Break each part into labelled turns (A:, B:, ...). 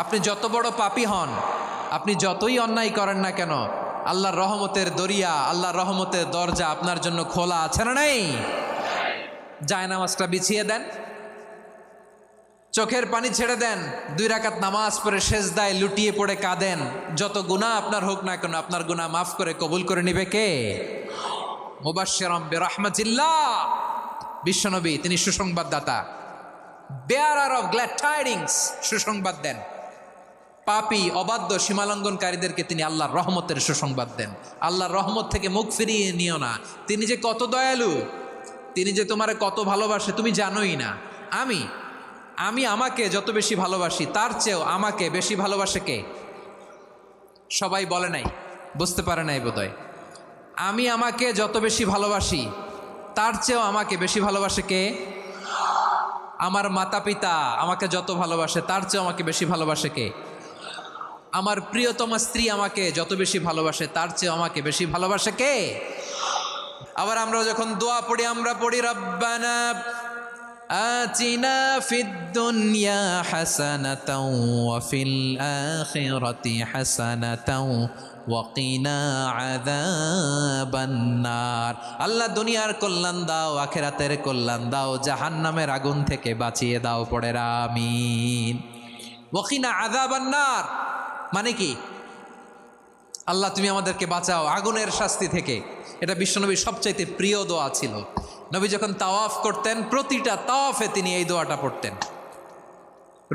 A: আপনি যত বড় পাপী হন, আপনি যতই অন্যায় করেন না কেন, আল্লাহর রহমতের দরিয়া, আল্লাহর রহমতের দরজা আপনার জন্য খোলা আছে না নেই? জায়নামাজটা বিছিয়ে দেন, চোখের পানি ছেড়ে দেন, 2 রাকাত নামাজ পড়ে সেজদায় লুটিয়ে পড়ে কাঁদেন। যত গুনাহ আপনার হোক না কেন, আপনার গুনাহ মাফ করে কবুল করে নিবে কে? মুবাশশিরাম বিরহমাতিল্লাহ, বিশ্বনবী তিনি সুসংবাদদাতা, বেয়ারার অফ গ্ল্যাড টাইডিংস, সুসংবাদ দেন। পাপী অবাধ্য সীমালঙ্ঘনকারীদেরকে তিনি আল্লাহর রহমতের সুসংবাদ দেন। আল্লাহর রহমত থেকে মুখ ফিরিয়ে নিও না। তিনি যে কত দয়ালু, তিনি যে তোমারে কত ভালোবাসে তুমি জানোই না। আমি আমাকে যত বেশি ভালোবাসি তার চেয়েও আমাকে বেশি ভালোবাসে কে? সবাই বলে নাই, বুঝতে পারে নাই বোধহয়। আমি আমাকে যত বেশি ভালোবাসি তার চেয়েও আমাকে বেশি ভালোবাসে কে? আমার মাতা পিতা আমাকে যত ভালোবাসে তার চেয়েও আমাকে বেশি ভালোবাসে কে? আমার প্রিয়তমা স্ত্রী আমাকে যত বেশি ভালোবাসে তার চেয়েও আমাকে বেশি ভালোবাসে কে? আবার আমরা যখন দোয়া পড়ি, আমরা পড়ি রব্বানা আতিনা ফিদ দুনিয়া হাসানাতাও ওয়া ফিল আখিরাতি হাসানাতাও ওয়া কিনা আযাবান নার। আল্লাহ দুনিয়ার কল্যাণ দাও, আখিরাতের কল্যাণ দাও, জাহান্নামের আগুন থেকে বাঁচিয়ে দাও। পড়ে আমিন। ওয়া কিনা আযাবান নার মানে কি? আল্লাহ তুমি আমাদেরকে বাঁচাও আগুনের শাস্তি থেকে। এটা বিশ্বনবীর সবচাইতে প্রিয় দোয়া ছিল। নবী যখন তাওয়াফ করতেন, প্রতিটা তাওয়াফে তিনি এই দোয়াটা পড়তেন।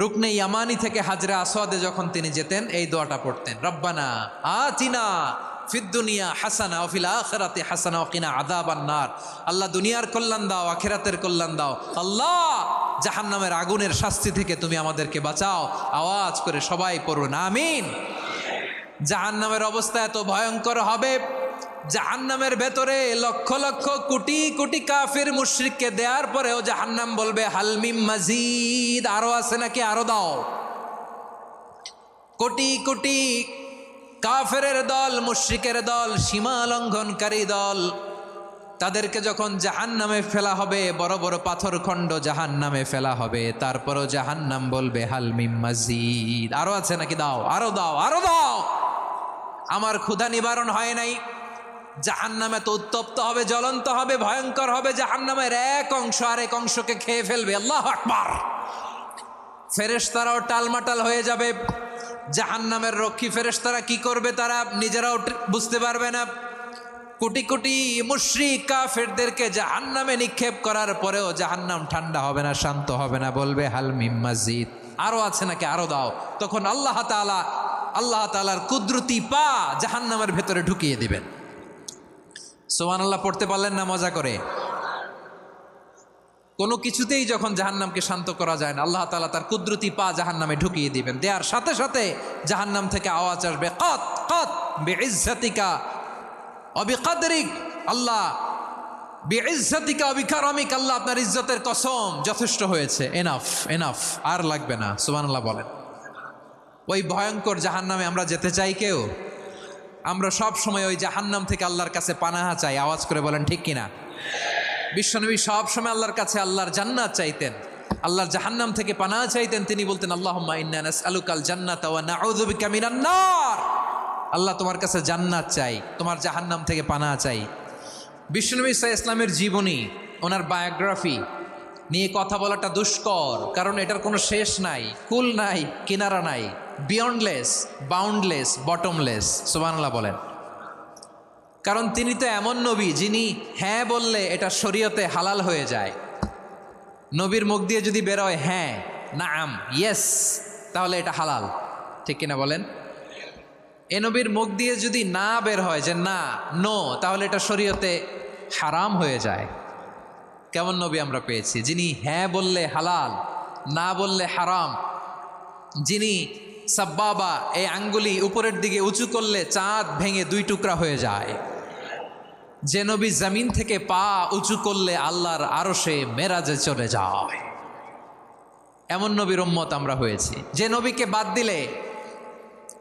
A: রুকনে ইয়ামানি থেকে হাজরে আসওয়াদে যখন তিনি যেতেন, এই দোয়াটা পড়তেন, রব্বানা আতিনা ফিদ দুনিয়া হাসানা ওয়া ফিল আখিরাতি হাসানা ওয়া কিনা আযাবান নার। আল্লাহ দুনিয়ার কল্যাণ দাও, আখিরাতের কল্যাণ দাও। আল্লাহ জাহান্নামের আগুনের শাস্তি থেকে তুমি আমাদেরকে বাঁচাও। আওয়াজ করে সবাই পড়ুন আমিন। জাহান্নামের অবস্থা এত ভয়ঙ্কর হবে, জাহান্নামের ভেতরে লক্ষ লক্ষ কোটি কোটি কাফির মুশরিককে দেওয়ার পরেও জাহান্নাম বলবে হালমিম মাজিদ, আরো আছে নাকি, আরো দাও। কোটি কোটি কাফেরের দল, মুশরিকের দল, সীমা লঙ্ঘনকারী দল, তাদেরকে যখন জাহান্নামে ফেলা হবে, বড় বড় পাথরখণ্ড জাহান্নামে ফেলা হবে, তারপরও জাহান্নাম বলবে হালমিম মাজিদ, আরো আছে নাকি, দাও, আরো দাও, আরো দাও। আমার ক্ষুধা নিবারণ হয় নাই। জাহান্নামে তো উত্তপ্ত হবে, জ্বলন্ত হবে, ভয়ঙ্কর হবে। জাহান্নামের এক অংশ আরেক অংশকে খেয়ে ফেলবে। আল্লাহু আকবার। ফেরেশতারাও টালমাটাল হয়ে যাবে। জাহান্নামের রক্ষী ফেরেশতারা কি করবে তারা নিজেরাও বুঝতে পারবে না। কোটি কোটি মুশরিক কাফেরদেরকে জাহান্নামে নিক্ষেপ করার পরেও জাহান্নাম ঠান্ডা হবে না, শান্ত হবে না, বলবে হাল মিম মাজিদ, আরো আছে নাকি, আরো দাও। তখন আল্লাহ তাআলার কুদরতি পা জাহান্নামের ভেতরে ঢুকিয়ে দিবেন। সুবহানাল্লাহ পড়তে পারলেন না মজা করে? কোনো কিছুতেই যখন জাহান্নামকে শান্ত করা যায় না, আল্লাহ তাআলা তার কুদরতি পা জাহান্নামে ঢুকিয়ে দিবেন। দেওয়ার সাথে সাথে জাহান্নাম থেকে আওয়াজ আসবে, কত কত বিইজ্জাতিকা ওয়া বিকদরিক, আল্লাহ বিইজ্জাতিকা ওয়া বিকারামিক, আল্লাহ আপনার ইজ্জতের কসম, যথেষ্ট হয়েছে, এনাফ এনাফ, আর লাগবে না। সুবহানাল্লাহ বলেন। ওই ভয়ঙ্কর জাহান্নামে আমরা যেতে চাই কেউ? আমরা সব সময় ওই জাহান্নাম থেকে আল্লাহর কাছে পানাহা চাই। আওয়াজ করে বলেন ঠিক কিনা? বিশ্বনবী সব সময় আল্লাহর কাছে আল্লাহর জান্নাত চাইতেন, আল্লাহর জাহান্নাম থেকে পানাহা চাইতেন। তিনি বলতেন আল্লাহুম্মা ইন্না নাসআলুকাল জান্নাতা ওয়া নাউযু বিকা মিনান নার। আল্লাহ তোমার কাছে জান্নাত চাই, তোমার জাহান্নাম থেকে পানাহা চাই। বিশ্বনবী সাল্লাল্লাহু আলাইহি ইসলামের জীবনী, ওনার বায়োগ্রাফি নিয়ে কথা বলাটা দুষ্কর, কারণ এটার কোনো শেষ নাই, কুল নাই, কিনারা নাই, বিয়ন্ডলেস, বাউন্ডলেস, বটমলেস। সুবহানাল্লাহ বলেন। কারণ তিনি তো এমন নবী যিনি হ্যাঁ বললে এটা শরীয়তে হালাল হয়ে যায়। নবীর মুখ দিয়ে যদি বেরোয় হ্যাঁ, নাম, ইয়েস, তাহলে এটা হালাল, ঠিক কিনা বলেন? এ নবীর মুখ দিয়ে যদি না বের হয় যে না, নো, তাহলে এটা শরীয়তে হারাম হয়ে যায়। কেমন নবী আমরা পেয়েছি, যিনি হ্যাঁ বললে হালাল, না বললে হারাম, যিনি সাব্বাবা, এই আঙ্গুলি উপরের দিকে উঁচু করলে চাঁদ ভেঙে 2 টুকরা হয়ে যায়, যে নবী জমিন থেকে পা উঁচু করলে আল্লাহর আরশে মেরাজে চলে যায়, এমন নবীর উম্মত আমরা হয়েছি। যে নবীকে বাদ দিলে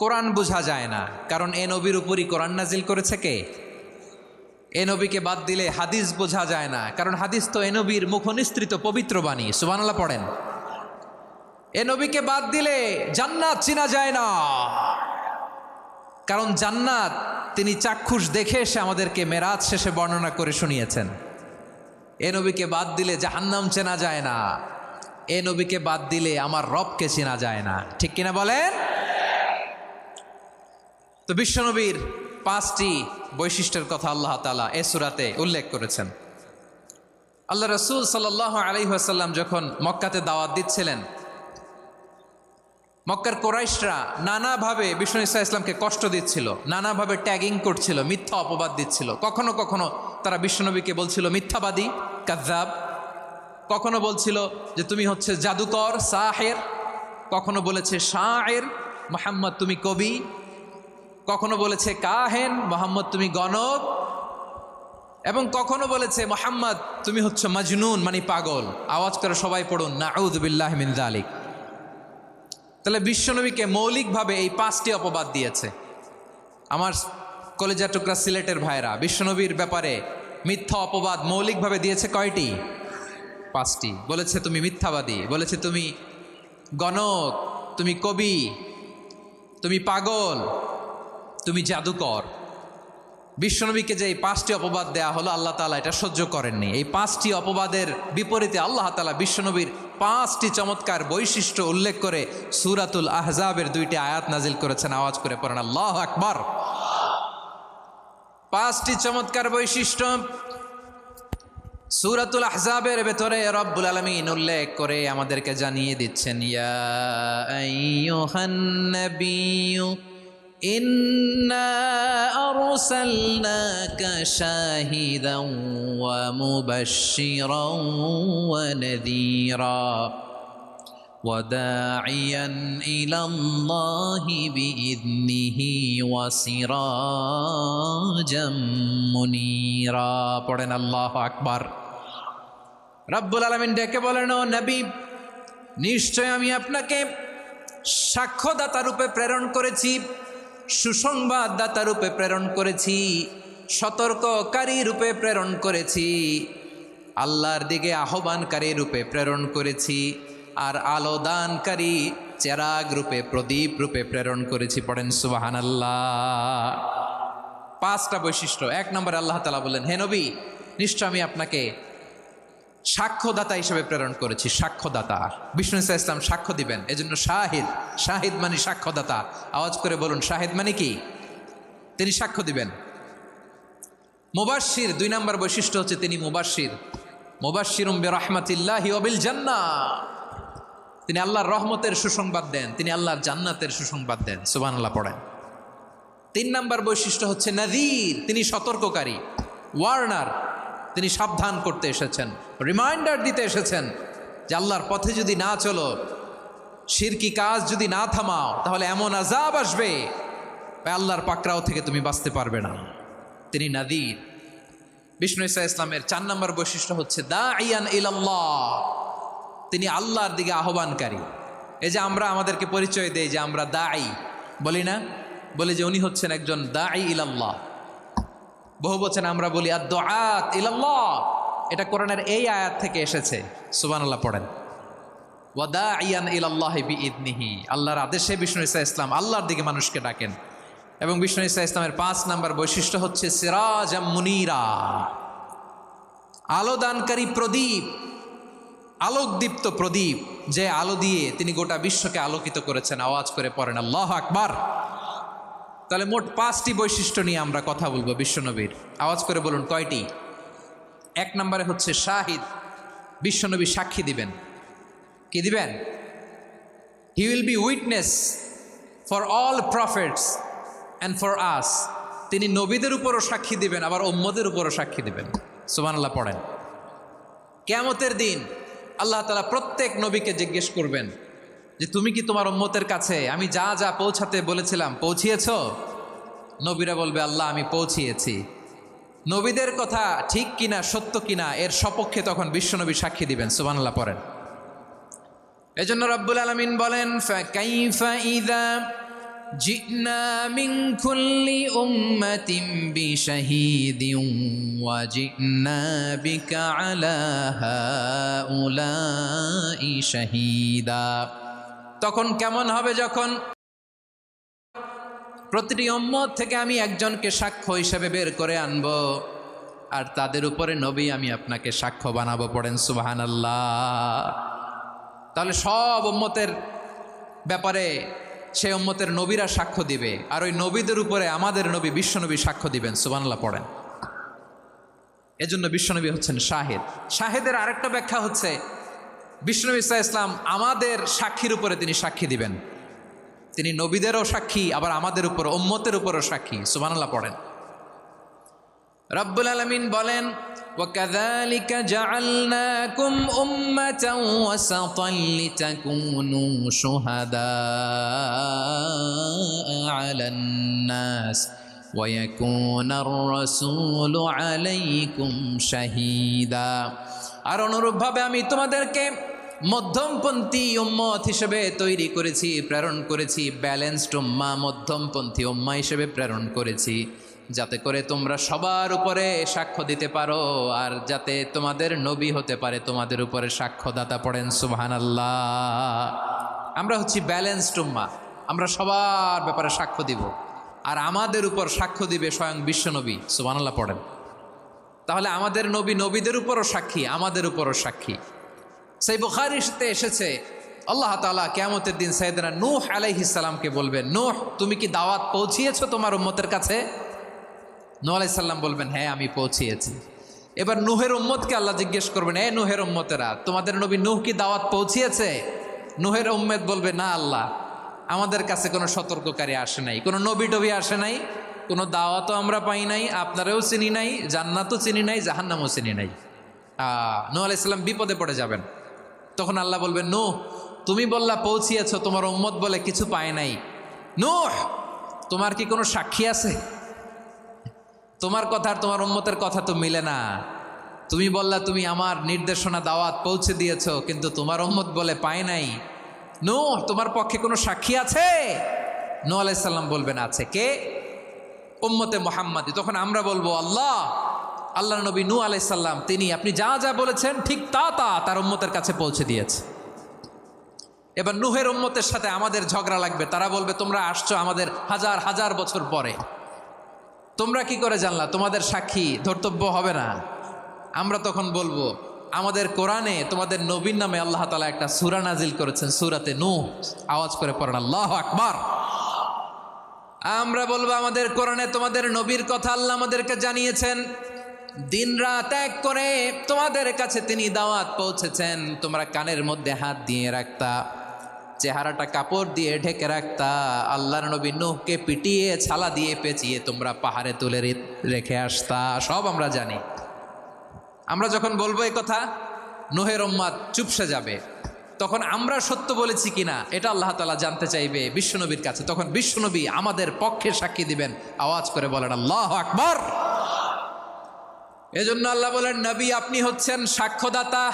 A: কোরআন বোঝা যায় না, কারণ এ নবীর উপরই কোরআন নাজিল করেছে কে? এ নবীকে বাদ দিলে হাদিস বোঝা যায় না, কারণ হাদিস তো এ নবীর মুখনিসৃত পবিত্র বাণী। সুবহানাল্লাহ পড়েন। এ নবীকে বাদ দিলে জান্নাত চিনা যায় না, কারণ জান্নাত তিনি চাক্ষুষ দেখে এসে আমাদেরকে মেরাজ শেষে বর্ণনা করে শুনিয়েছেন। এ নবীকে বাদ দিলে জাহান্নাম চেনা যায় না, এ নবীকে বাদ দিলে আমার রবকে চেনা যায় না। ঠিক কিনা বলেন? তো বিশ্বনবীর 5টি বৈশিষ্ট্যের কথা আল্লাহ তাআলা এ সূরাতে উল্লেখ করেছেন। আল্লাহ রাসূল সাল্লাল্লাহু আলাইহি ওয়াসাল্লাম যখন মক্কাতে দাওয়াত দিচ্ছিলেন, মক্কার কোরাইশরা নানাভাবে বিষ্ণু ঈসা ইসলামকে কষ্ট দিচ্ছিল, নানাভাবে ট্যাগিং করছিল, মিথ্যা অপবাদ দিচ্ছিল। কখনো কখনো তারা বিশ্বনবীকে বলছিল মিথ্যাবাদী, কাযযাব। কখনো বলছিল যে তুমি হচ্ছে জাদুকর, সাহের। কখনো বলেছে শায়ের, মুহাম্মদ তুমি কবি। কখনো বলেছে কাহেন, মুহাম্মদ তুমি গণক। এবং কখনো বলেছে মুহাম্মদ তুমি হচ্ছে মাজনুন, মানে পাগল। আওয়াজ করে সবাই পড়ুন নাউযু বিল্লাহি মিন যালিক। তাহলে বিশ্বনবীকে মৌলিকভাবে এই 5টি অপবাদ দিয়েছে। আমার কলেজা টুকরা সিলেটের ভাইরা, বিশ্বনবীর ব্যাপারে মিথ্যা অপবাদ মৌলিকভাবে দিয়েছে কয়টি? 5টি। বলেছে তুমি মিথ্যাবাদী, বলেছে তুমি গণক, তুমি কবি, তুমি পাগল, তুমি জাদুকর। বিশ্বনবীকে যে এই 5টি অপবাদ দেয়া হলো, আল্লাহ তাআলা এটা সহ্য করেননি। এই 5টি অপবাদের বিপরীতে আল্লাহ তাআলা বিশ্বনবীর 5টি চমৎকার বৈশিষ্ট্য উল্লেখ করে সূরাতুল আহজাবের 2টি আয়াত নাজিল করেছেন। আওয়াজ করে পড়েন আল্লাহু আকবার। 5টি চমৎকার বৈশিষ্ট্য সূরাতুল আহজাবের ভেতরে রব্বুল আলামিন উল্লেখ করে আমাদেরকে জানিয়ে দিচ্ছেন, ইয়া আইয়ুহান নাবিয়্যু ইন্না আরসালনাকা শাহিদান ওয়া মুবাশশিরান ওয়া নাযীরা ওয়া দাঈয়ান ইলাল্লাহি বিইذনিহি ওয়া সিরাজাম মুনীরা। পড়েন আল্লাহু আকবার। রব্বুল আলামিন ডেকে বলেন, ও নবী, নিশ্চয় আমি আপনাকে সাক্ষ্যদাতা রূপে প্রেরণ করেছি, সুসংবাদদাতা রূপে প্রেরণ করেছি, সতর্ককারী রূপে প্রেরণ করেছি, আল্লাহর দিকে আহ্বানকারী রূপে প্রেরণ করেছি, আর আলো দানকারী চেরাগ রূপে, প্রদীপ রূপে প্রেরণ করেছি। পড়েন সুবহানাল্লাহ। 5টা বৈশিষ্ট্য। 1 নম্বরে আল্লাহ তাআলা বলেন, হে নবী, নিশ্চয় আমি আপনাকে সাক্ষ্যদাতা হিসেবে প্রেরণ করেছি। সাক্ষ্যদাতা, বিষ্ণু ঈসা ইসলাম সাক্ষ্য দিবেন, এজন্য শাহিদ। শাহিদ মানে সাক্ষ্যদাতা। আওয়াজ করে বলুন শাহিদ মানে কি? তিনি সাক্ষ্য দিবেন। মুবাশশির, 2 নম্বর বৈশিষ্ট্য হচ্ছে তিনি মুবাশশির। মুবাশশিরুম বিরহমাতিল্লাহি ওয়া বিল জান্নাহ। তিনি আল্লাহর রহমতের সুসংবাদ দেন, তিনি আল্লাহর জান্নাতের সুসংবাদ দেন। সুবহানাল্লাহ পড়েন। 3 নম্বর বৈশিষ্ট্য হচ্ছে নাযীর, তিনি সতর্ককারী, ওয়ার্নার। তিনি সাবধান করতে এসেছেন, রিমাইন্ডার দিতে এসেছেন যে আল্লাহর পথে যদি না চলো, শিরকি কাজ যদি না থামাও, তাহলে এমন আযাব আসবে আল্লাহর পাকড়াও থেকে তুমি বাঁচতে পারবে না। তিনি নাযীর। বিষ্ণু ঈসা ইসলামের 4 নম্বর বৈশিষ্ট্য হচ্ছে দাঈয়ান ইলাল্লাহ, তিনি আল্লাহর দিকে আহ্বানকারী। এই যে আমরা আমাদেরকে পরিচয় দেই যে আমরা দাঈ, বলি না? বলি যে উনি হচ্ছেন একজন দাঈ ইলাল্লাহ। বহু বচনে আমরা বলি আদ-দুআত ইলাল্লাহ। এটা কোরআনের এই আয়াত থেকে এসেছে। সুবহানাল্লাহ পড়েন। ওয়া দাঈয়ান ইলাল্লাহি বিইذনিহি, আল্লাহর আদেশে বিষ্ণু ঈসা ইসলাম আল্লাহর দিকে মানুষকে ডাকেন। এবং বিষ্ণু ঈসা ইসলামের 5 নম্বর বৈশিষ্ট্য হচ্ছে সিরাজাম মুনীরা, আলো দানকারী প্রদীপ, আলোকদীপ্ত প্রদীপ, যে আলো দিয়ে তিনি গোটা বিশ্বকে আলোকিত করেছেন। আওয়াজ করে পড়েন আল্লাহু আকবার। তাহলে মোট 5টি বৈশিষ্ট্য নিয়ে আমরা কথা বলবো বিশ্বনবীর। আওয়াজ করে বলুন কয়টি? 1 নম্বরে হচ্ছে শাহিদ, বিশ্বনবী সাক্ষী দিবেন। কি দিবেন? He will be witness for all prophets and for us. তিনি নবীদের উপরও সাক্ষী দিবেন, আবার উম্মতের উপরও সাক্ষী দিবেন। সুবহানাল্লাহ পড়েন। কিয়ামতের দিন আল্লাহ তাআলা প্রত্যেক নবীকে জিজ্ঞেস করবেন যে তুমি কি তোমার উম্মতের কাছে আমি যা যা পৌঁছাতে বলেছিলাম পৌঁছিয়েছ? নবীরা বলবে আল্লাহ আমি পৌঁছিয়েছি। নবীদের কথা ঠিক কিনা, সত্য কিনা, এর সপক্ষে তখন বিশ্বনবী সাক্ষী দিবেন। সুবহানাল্লাহ পড়েন। এজন্য রব্বুল আলামিন বলেন, ফাকাইফা ইযা জিনা মিন কুল্লি উম্মাতিন বিশাহীদিন ওয়া জিনা বিকা আলা হাউলাই শাহীদা। তখন কেমন হবে যখন প্রতিটি উম্মত থেকে আমি একজনকে সাক্ষ্য হিসেবে বের করে আনবো, আর তাদের উপরে নবী আমি আপনাকে সাক্ষ্য বানাবো। পড়েন সুবহানাল্লাহ। তাহলে সব উম্মতের ব্যাপারে সেই উম্মতের নবীরা সাক্ষ্য দিবে, আর ওই নবীদের উপরে আমাদের নবী বিশ্বনবী সাক্ষ্য দিবেন। সুবহানাল্লাহ পড়েন। এজন্য বিশ্বনবী হচ্ছেন শাহেদ। শাহেদের আরেকটা ব্যাখ্যা হচ্ছে বিশ্বনবী সাল্লাল্লাহু আলাইহি ওয়াসাল্লাম আমাদের সাক্ষীর উপরে তিনি সাক্ষী দিবেন। তিনি নবীদেরও সাক্ষী, আবার আমাদের উপর উম্মতের উপরও সাক্ষী। সুবহানাল্লাহ পড়েন। রব্বুল আলামিন বলেন, وَكَذَلِكَ جَعَلْنَاكُمْ أُمَّةً وَسَطًا لِتَكُونُوا شُهَدَاءَ عَلَى النَّاسِ وَيَكُونَ الرَّسُولُ عَلَيْكُمْ شَهِيدًا। আর অনুরূপভাবে আমি তোমাদেরকে মধ্যমপন্থী উম্মত হিসেবে তৈরি করেছি, প্রেরণ করেছি। ব্যালেন্সড উম্মাহ, মধ্যমপন্থী উম্মাহ হিসেবে প্রেরণ করেছি, যাতে করে তোমরা সবার উপরে সাক্ষ্য দিতে পারো, আর যাতে তোমাদের নবী হতে পারে তোমাদের উপরে সাক্ষ্যদাতা। পড়েন সুবহানাল্লাহ। আমরা হচ্ছি ব্যালেন্সড উম্মাহ, আমরা সবার ব্যাপারে সাক্ষ্য দিব, আর আমাদের উপর সাক্ষ্য দিবে স্বয়ং বিশ্বনবী। সুবহানাল্লাহ পড়েন। তাহলে আমাদের নবী নবীদের উপরও সাক্ষী, আমাদের উপরও সাক্ষী। সেই বুখারীতে এসেছে আল্লাহ তাআলা কিয়ামতের দিন সাইয়েদনা নূহ আলাইহিস সালামকে বলবেন, নূহ তুমি কি দাওয়াত পৌঁছিয়েছো তোমার উম্মতের কাছে? নূহ আলাইহিস সালাম বলবেন, হ্যাঁ আমি পৌঁছিয়েছি। এবার নূহের উম্মতকে আল্লাহ জিজ্ঞেস করবেন, এ নূহের উম্মতেরা, তোমাদের নবী নূহ কি দাওয়াত পৌঁছিয়েছে? নূহের উম্মত বলবে, না আল্লাহ, আমাদের কাছে কোনো সতর্ককারী আসে নাই, কোনো নবী টবি আসে নাই, কোনো দাওয়াতও আমরা পাই নাই, আপনারাও চিনি নাই, জান্নাতও চিনি নাই, জাহান্নামও চিনি নাই। নূহ আলাইহিস সালাম বিপদে পড়ে যাবেন। তখন আল্লাহ বলবেন, নূহ তুমি বললা পৌঁছিয়েছো, তোমার উম্মত বলে কিছু পায় নাই। নূহ তোমার কি কোনো সাক্ষী আছে? তোমার কথা আর তোমার উম্মতের কথা তো মিলে না। তুমি বললা তুমি আমার নির্দেশনা দাওয়াত পৌঁছে দিয়েছো, কিন্তু তোমার উম্মত বলে পায় নাই। নূহ তোমার পক্ষে কোনো সাক্ষী আছে? নূহ আলাইহিস সালাম বলবেন, আছে। কে? উম্মতে মুহাম্মাদি। তখন আমরা বলবো, আল্লাহ নবী নূহ আলাইহিস সালাম তিনি আপনি যা যা বলেছেন ঠিক তা তার উম্মতের কাছে পৌঁছে দিয়েছে। এবার নূহের উম্মতের সাথে আমাদের ঝগড়া লাগবে। তারা বলবে, তোমরা আসছো আমাদের হাজার হাজার বছর পরে, তোমরা কি করে জানলা? তোমাদের সাক্ষী ধর্তব্য হবে না? আমরা তখন বলবো, আমাদের কোরআনে তোমাদের নবীর নামে আল্লাহ তাআলা একটা সূরা নাজিল করেছেন, সূরাতে নূহ। আওয়াজ করে পড়েন আল্লাহু আকবার। আমরা বলবো, আমাদের কোরআনে তোমাদের নবীর কথা আল্লাহ আমাদেরকে জানিয়েছেন, দিন রাত এক করে তোমাদের কাছে তিনি দাওয়াত পৌঁছেছেন। তোমরা কানের মধ্যে হাত দিয়ে রাখতা, চেহারাটা কাপড় দিয়ে ঢেকে রাখতা, আল্লাহর নবী নূহকে পিটিয়ে ছালা দিয়ে পেঁচিয়ে তোমরা পাহাড়ে তুলে রেখে আসতা। সব আমরা জানি। আমরা যখন বলবো এই কথা, নূহের উম্মত চুপসে যাবে। তখন আমরা সত্য বলেছি কিনা এটা আল্লাহ তাআলা জানতে চাইবে বিশ্বনবীর কাছে। তখন বিশ্বনবী আমাদের পক্ষে সাক্ষী দিবেন। আওয়াজ করে বলেন আল্লাহু আকবার। এজন্য আল্লাহ বলেন, নবী আপনি হচ্ছেন সাক্ষ্যদাতা,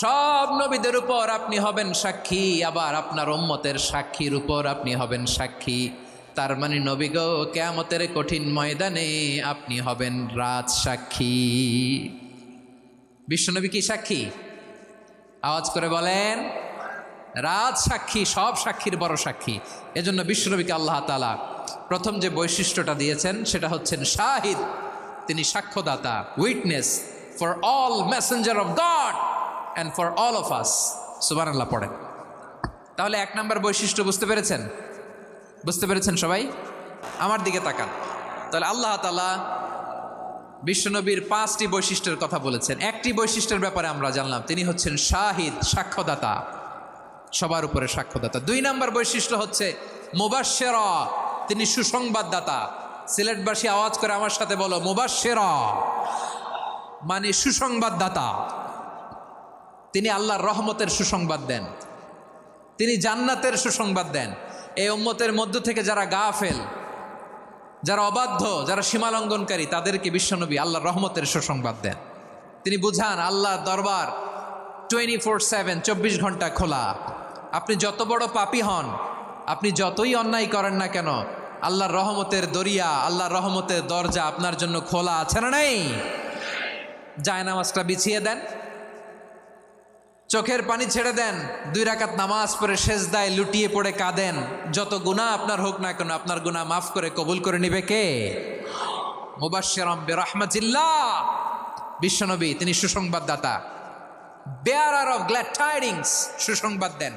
A: সব নবীদের উপর আপনি হবেন সাক্ষী, আবার আপনার উম্মতের সাক্ষীর উপর আপনি হবেন সাক্ষী। তার মানে নবী গো, কিয়ামতের কঠিন ময়দানে আপনি হবেন রাজ সাক্ষী। বিশ্বনবী কি সাক্ষী? আওয়াজ করে বলেন, রাজ সাক্ষী, সব সাক্ষীর বড় সাক্ষী। এজন্য বিশ্বনবীকে আল্লাহ তাআলা প্রথম যে বৈশিষ্ট্যটা দিয়েছেন সেটা হচ্ছেন শাহিদ। তিনি সাক্ষ্যদাতা, witness for all messenger of God and for all of us. সুবহানাল্লাহ পড়েন। তাহলে এক নাম্বার বৈশিষ্ট্য বুঝতে পেরেছেন? বুঝতে পেরেছেন সবাই? আমার দিকে তাকান। তাহলে আল্লাহ তাআলা বিশ্বনবীর 5টি বৈশিষ্ট্যের কথা বলেছেন। একটি বৈশিষ্ট্যের ব্যাপারে আমরা জানলাম, তিনি হচ্ছেন শাহিদ, সাক্ষ্যদাতা, সবার উপরে সাক্ষ্যদাতা। 2 নাম্বার বৈশিষ্ট্য হচ্ছে মুবাশশিরা, তিনি সুসংবাদদাতা। সিলেটবাসী আওয়াজ করে আমার সাথে বলো, মুবাশশিরা মানে সুসংবাদদাতা। তিনি আল্লাহর রহমতের সুসংবাদ দেন, তিনি জান্নাতের সুসংবাদ দেন। এই উম্মতের মধ্য থেকে যারা গাফেল, যারা অবাধ্য, যারা সীমালঙ্ঘনকারী, তাদেরকে বিশ্বনবী আল্লাহর রহমতের সুসংবাদ দেন। তিনি বুঝান আল্লাহর দরবার 24/7, 24 ঘন্টা খোলা। আপনি যত বড় পাপী হন, আপনি যতই অন্যায় করেন না কেন, আল্লাহর রহমতের দরিয়া, আল্লাহর রহমতের দরজা আপনার জন্য খোলা আছে না নেই? জায়নামাজটা বিছিয়ে দেন, চোখের পানি ছেড়ে দেন, 2 রাকাত নামাজ পড়ে সেজদায় লুটিয়ে পড়ে কাঁদেন। যত গুনাহ আপনার হোক না কেন, আপনার গুনাহ মাফ করে কবুল করে নিবে কে? মুবাশশিরাম বিরহমাতিল্লাহ। বিশ্বনবী তিনি সুসংবাদদাতা, বেয়ারার অফ গ্ল্যাড টাইডিংস, সুসংবাদ দেন।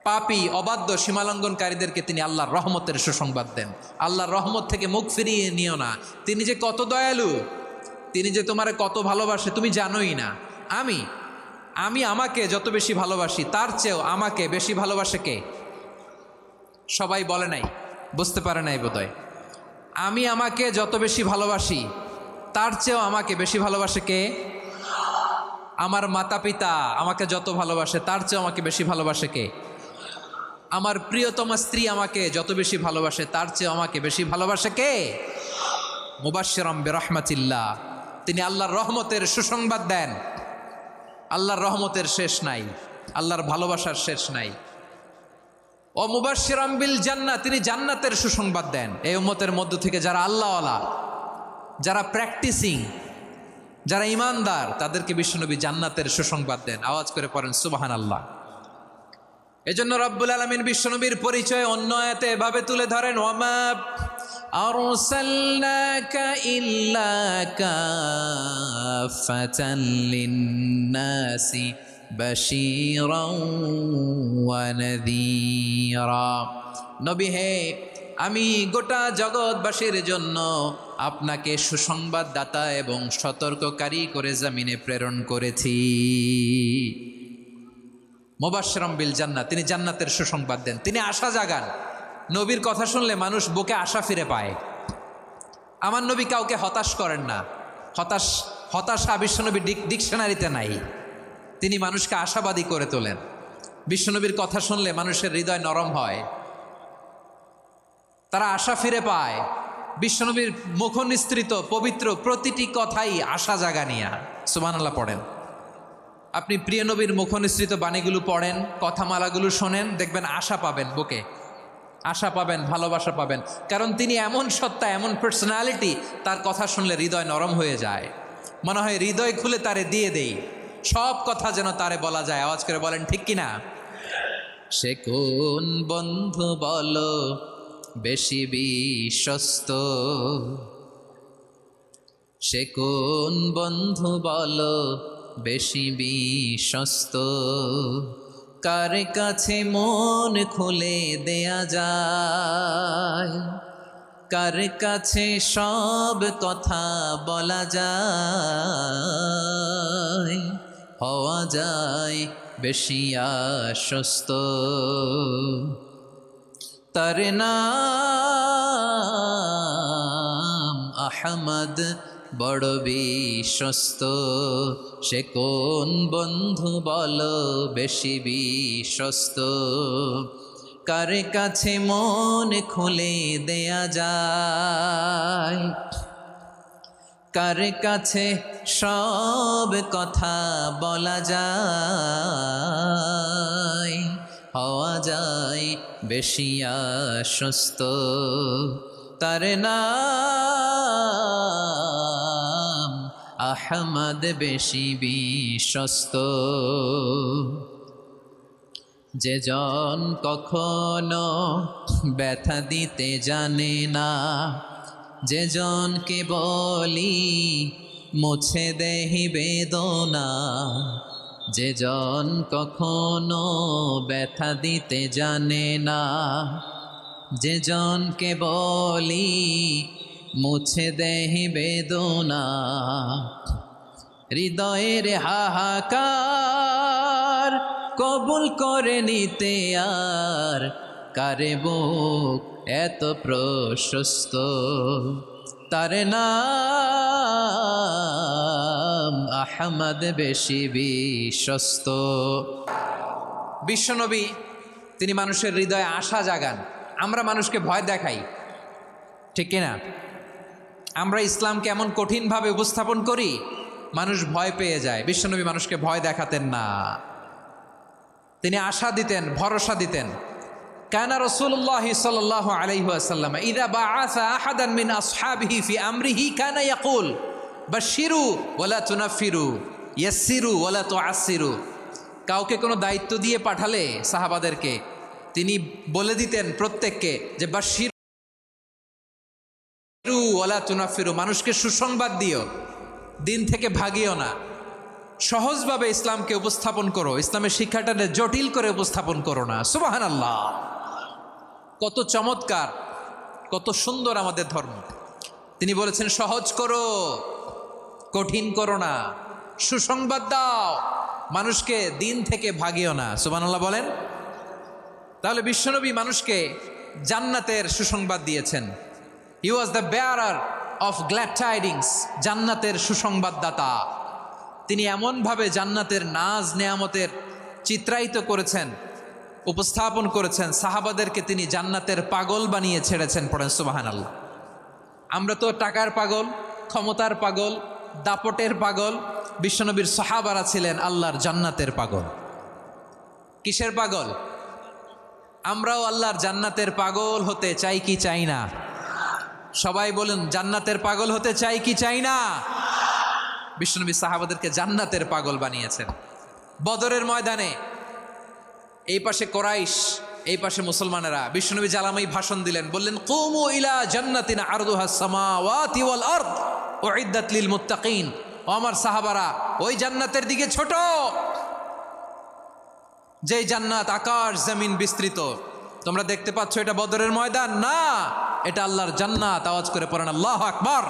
A: পাপী অবাধ্য সীমালঙ্ঘনকারীদেরকে তিনি আল্লাহর রহমতের সুসংবাদ দেন। আল্লাহর রহমত থেকে মুখ ফিরিয়ে নিও না। তিনি যে কত দয়ালু, তিনি যে তোমারে কত ভালোবাসে তুমি জানোই না। আমি আমাকে যত বেশি ভালোবাসি তার চেয়েও আমাকে বেশি ভালোবাসে কে? সবাই বলে নাই, বুঝতে পারে নাই বোধহয়। আমি আমাকে যত বেশি ভালোবাসি তার চেয়েও আমাকে বেশি ভালোবাসে কে? আমার মাতা পিতা আমাকে যত ভালোবাসে তার চেয়েও আমাকে বেশি ভালোবাসে কে? আমার প্রিয়তমা স্ত্রী আমাকে যত বেশি ভালোবাসে তার চেয়েও আমাকে বেশি ভালোবাসে কে? মুবাশশিরাম বিরহমাতিল্লাহ। তিনি আল্লাহর রহমতের সুসংবাদ দেন। আল্লাহর রহমতের শেষ নাই, আল্লাহর ভালোবাসার শেষ নাই। ও মুবাশশিরাম বিল জান্নাহ, তিনি জান্নাতের সুসংবাদ দেন। এই উম্মতের মধ্য থেকে যারা আল্লাহওয়ালা, যারা প্র্যাকটিসিং, যারা ইমানদার, তাদেরকে বিশ্বনবী জান্নাতের সুসংবাদ দেন। আওয়াজ করে পড়েন সুবহানাল্লাহ। এজন্য রব্বুল আলামিন বিশ্বনবীর পরিচয় অন্য আয়াতে এভাবে তুলে ধরেন, ওয়ামা আরসালনাকা ইল্লা কাফাতান লিন্নাসি বাশীরাও ওয়া নাযীরা। নবী হে, আমি গোটা জগৎবাসীর জন্য আপনাকে সুসংবাদদাতা এবং সতর্ককারী করে জমিনে প্রেরণ করেছি। মুবাশশিরাম বিল জান্নাহ, তিনি জান্নাতের সুসংবাদ দেন, তিনি আশা জাগান। নবীর কথা শুনলে মানুষ বুকে আশা ফিরে পায়। আমার নবী কাউকে হতাশ করেন না। হতাশা বিশ্বনবী ডিকশনারিতে নাই। তিনি মানুষকে আশাবাদী করে তোলেন। বিশ্বনবীর কথা শুনলে মানুষের হৃদয় নরম হয়, তারা আশা ফিরে পায়। বিশ্বনবীর মুখনিসৃত পবিত্র প্রতিটি কথাই আশা জাগানিয়া। সুবহানাল্লাহ পড়েন। আপনি প্রিয় নবীর মুখনিসৃত বাণীগুলো পড়েন, কথামালাগুলো শোনেন, দেখবেন আশা পাবেন, বুকে আশা পাবেন, ভালোবাসা পাবেন। কারণ তিনি এমন সত্তা, এমন পার্সোনালিটি, তার কথা শুনলে হৃদয় নরম হয়ে যায়। মনে হয় হৃদয় খুলে তারে দিয়ে দেই, সব কথা যেন তারে বলা যায়। আওয়াজ করে বলেন ঠিক কিনা? সে কোন বন্ধু বলো বেশি বিশ্বস্ত, সে কোন বন্ধু বলো বেশি বিশ্বস্ত, কার কাছে মন খুলে দেয়া যায়, কার কাছে সব কথা বলা যায়, হওয়া যায় বেশি আশ্বস্ত। তার নাম আহমদ, বড় বিশ্বস্ত। সে কোন বন্ধু বলো বেশি বিশ্বস্ত, কার কাছে মন খুলে দেয়া যায়, কার কাছে সব কথা বলা যায়, হওয়া যায় বেশি আশ্বস্ত। তার নাম আহমদ, বেশি বিশ্বস্ত। যে জন কখনো ব্যথা দিতে জানে না, যে জনকে বলি মুছে দেহি বেদনা, যে জন কখনো ব্যথা দিতে জানে না, যে জনকে বলি মুছে দেহি বেদনা, হৃদয়ের হাহাকার কবুল করে নিতে আর কারে বুক এত প্রশস্ত। তার নাম আহমদ, বেশি বিশ্বস্ত। বিশ্বনবী তিনি মানুষের হৃদয়ে আশা জাগান। আমরা মানুষকে ভয় দেখাই, ঠিক কিনা? আমরা ইসলামকে এমন কঠিনভাবে উপস্থাপন করি, মানুষ ভয় পেয়ে যায়। বিশ্বনবী মানুষকে ভয় দেখাতেন না, তিনি আশা দিতেন, ভরসা দিতেন। কানা রাসূলুল্লাহ সাল্লাল্লাহু আলাইহি ওয়াসাল্লাম ইযা বাআসা আহাদান মিন আসহাবিহি ফি আমরিহি কানা ইয়াকুল বাশশিরু ওয়ালা তুনাফিরু, ইয়াসসিরু ওয়ালা তুআসসিরু। কাউকে কোনো দায়িত্ব দিয়ে পাঠালে সাহাবাদেরকে তিনি বলে দিতেন প্রত্যেককে যে বাশিরু ওয়ালা তুনাফিরু, মানুষকে সুসংবাদ দিও, দিন থেকে ভাগিও না, সহজভাবে ইসলামকে উপস্থাপন করো, ইসলামের শিক্ষাটাকে জটিল করে উপস্থাপন করো না। সুবহানাল্লাহ, কত চমৎকার, কত সুন্দর আমাদের ধর্ম। তিনি বলেছেন সহজ করো, কঠিন করো না, সুসংবাদ দাও, মানুষকে দিন থেকে ভাগিও না। সুবহানাল্লাহ বলেন। তাহলে বিশ্বনবী মানুষকে জান্নাতের সুসংবাদ দিয়েছেন। He was the bearer of glad tidings, জান্নাতের সুসংবাদদাতা। তিনি এমনভাবে জান্নাতের নাজ নেয়ামতের চিত্রায়িত করেছেন, উপস্থাপন করেছেন, সাহাবাদেরকে তিনি জান্নাতের পাগল বানিয়ে ছেড়েছেন। পড়েন সুবহানাল্লাহ। আমরা তো টাকার পাগল, ক্ষমতার পাগল, দাপটের পাগল। বিশ্বনবীর সাহাবারা ছিলেন আল্লাহর জান্নাতের পাগল। কিসের পাগল? আমরাও আল্লাহর জান্নাতের পাগল হতে চাই কি চাই না? সবাই বলুন, জান্নাতের পাগল হতে চাই কি চাই না? বিশ্বনবী সাহাবাদেরকে জান্নাতের পাগল বানিয়েছেন। বদরের ময়দানে এই পাশে কোরাইশ, এই পাশে মুসলমানেরা। বিশ্বনবী জালামাই ভাষণ দিলেন, বললেন কুমু ইলা জান্নাতিন আরদুহাস সামাওয়াতি ওয়াল আরদ উইদ্দাত লিল মুত্তাকিন। ও আমার সাহাবারা, ওই জান্নাতের দিকে ছোট, যেই জান্নাত আকাশ জমিন বিস্তৃত। তোমরা দেখতে পাচ্ছ এটা বদরের ময়দান না, এটা আল্লাহর জান্নাত। আওয়াজ করে পড়েন আল্লাহু আকবার।